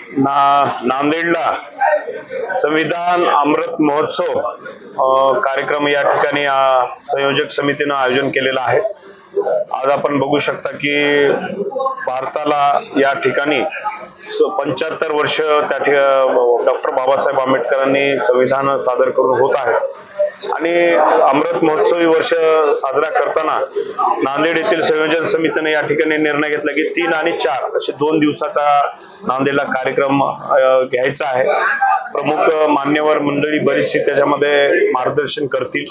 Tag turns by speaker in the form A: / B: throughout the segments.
A: नांदेडला संविधान अमृत महोत्सव कार्यक्रम या ठिकाणी संयोजक समितीने आयोजन केलेला आहे। आज आपण बघू शकता की भारताला या ठिकाणी 75 वर्ष डॉक्टर बाबासाहेब आंबेडकरांनी संविधान सादर करून होत आहे आणि अमृत महोत्सवी वर्ष साजरा करताना नांदेड येथील संयोजन समितीने या ठिकाणी निर्णय घेतला की 3 आणि 4 असे 2 दिवसाचा नांदेडला कार्यक्रम घ्यायचा आहे। प्रमुख मान्यवर मंडळी बरीचशी त्याच्यामध्ये मार्गदर्शन करतील।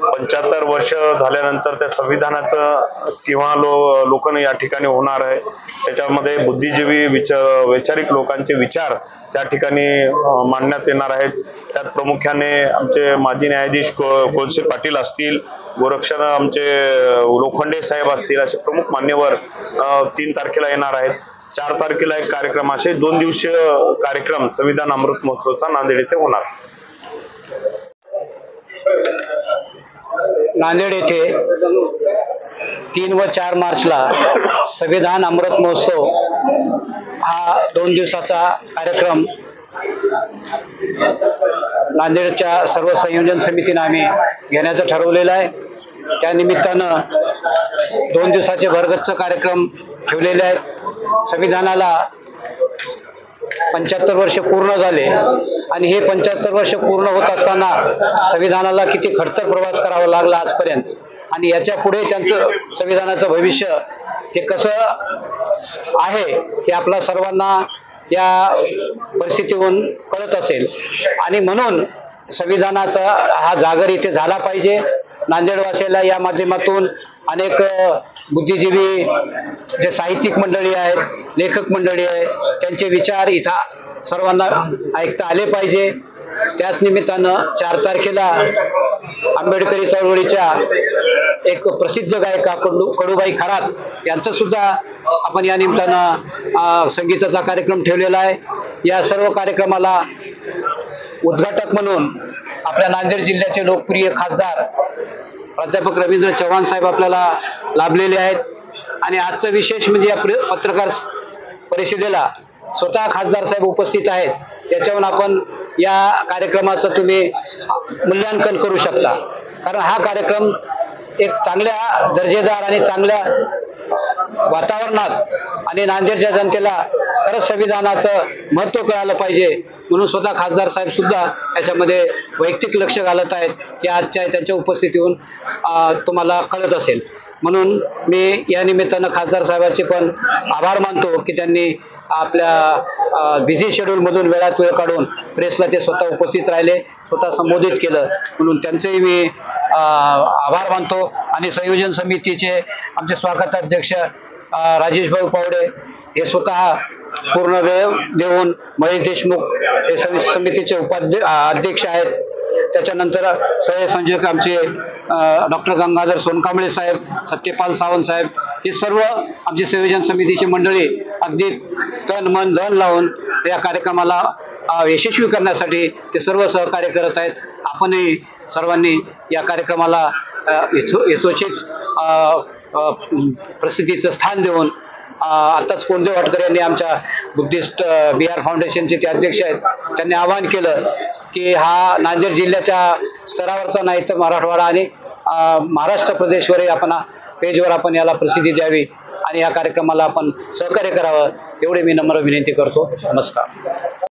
A: 75 वर्ष झाल्यानंतर त्या संविधानाचं सिंहावलोकन या ठिकाणी होणार आहे। त्याच्यामध्ये बुद्धिजीवी वैचारिक लोकांचे विचार त्या ठिकाणी मांडण्यात येणार आहेत। त्यात प्रामुख्याने आमचे माजी न्यायाधीश कोळसे पाटील असतील, गोरक्षण आमचे लोखंडे साहेब असतील, असे प्रमुख मान्यवर 3 तारखेला येणार आहेत। 4 तारखेला एक कार्यक्रम, असे 2 दिवसीय कार्यक्रम संविधान अमृत महोत्सवचा नांदेड येथे होणार।
B: नांदेड येथे 3 व 4 मार्चला संविधान अमृत महोत्सव हा 2 दिवसाचा कार्यक्रम नांदेडच्या सर्व संयोजन समितीने आम्ही घेण्याचं ठरवलेलं आहे। त्या निमित्तानं 2 दिवसाचे भरगच्च कार्यक्रम ठेवलेले आहेत। संविधानाला 75 वर्ष पूर्ण झाले आणि हे 75 वर्ष पूर्ण होत असताना संविधानाला किती खडतर प्रवास करावा लागला आजपर्यंत, आणि याच्या पुढे त्यांचं संविधानाचं भविष्य हे कसं आहे हे आपल्या सर्वांना या परिस्थितीवरून कळत असेल, आणि म्हणून संविधानाचा हा जागर इथे झाला पाहिजे। नांदेडवासियाला या माध्यमातून अनेक बुद्धिजीवी जे साहित्यिक मंडळी आहेत, लेखक मंडळी आहेत, त्यांचे विचार इथं सर्वांना ऐकता आले पाहिजे। त्याच निमित्तानं 4 तारखेला आंबेडकरी चळवळीच्या एक प्रसिद्ध गायिका कडूबाई खरात यांचं सुद्धा आपण या निमित्तानं संगीताचा कार्यक्रम ठेवलेला आहे। या सर्व कार्यक्रमाला उद्घाटक म्हणून आपल्या नांदेड जिल्ह्याचे लोकप्रिय खासदार प्राध्यापक रवींद्र चव्हाण साहेब आपल्याला लाभलेले आहेत, आणि आजचं विशेष म्हणजे या पत्रकार परिषदेला स्वतः खासदार साहेब उपस्थित आहेत। त्याच्यावरून आपण या कार्यक्रमाचं तुम्ही मूल्यांकन करू शकता, कारण हा कार्यक्रम एक चांगल्या दर्जेदार आणि चांगल्या वातावरणात आणि नांदेडच्या जनतेला खरंच संविधानाचं महत्त्व कळालं पाहिजे म्हणून स्वतः खासदार साहेब सुद्धा याच्यामध्ये वैयक्तिक लक्ष घालत आहेत, की आजच्या त्यांच्या उपस्थितीतून तुम्हाला कळत असेल। म्हणून मी या निमित्तानं खासदार साहेबांचे पण आभार मानतो की त्यांनी आपल्या बिझी शेड्यूलमधून वेळात वेळ काढून प्रेसला ते स्वतः उपस्थित राहिले, स्वतः संबोधित केलं, म्हणून त्यांचेही मी आभार मानतो। आणि संयोजन समितीचे आमचे स्वागताध्यक्ष राजेश भाऊ पावडे हे स्वतः पूर्ण वेळ देऊन, महेश देशमुख हे समितीचे अध्यक्ष आहेत। त्याच्यानंतर सहसंयोजक आमचे डॉक्टर गंगाधर सोनकांबळे साहेब, सत्यपाल सावंत साहेब, हे सर्व आमचे संयोजन समितीचे मंडळी अगदी तन मन धन लावून या कार्यक्रमाला यशस्वी करण्यासाठी ते सर्व सहकार्य करत आहेत। आपणही सर्वांनी या कार्यक्रमाला यथोचित प्रसिद्धीचं स्थान देऊन, आताच कोंडे वाटकर यांनी आमच्या बुद्धिस्ट बिहार फाउंडेशनचे ते अध्यक्ष आहेत, त्यांनी आवाहन केलं की हा नांदेड जिल्ह्याच्या स्तरावरचा नाही तर मराठवाडा आणि महाराष्ट्र प्रदेशवरही आपण पेजवर आपण याला प्रसिद्धी द्यावी आणि या कार्यक्रमाला आपण सहकार्य करावं, एवढे मी नम्र विनंती करतो। नमस्कार।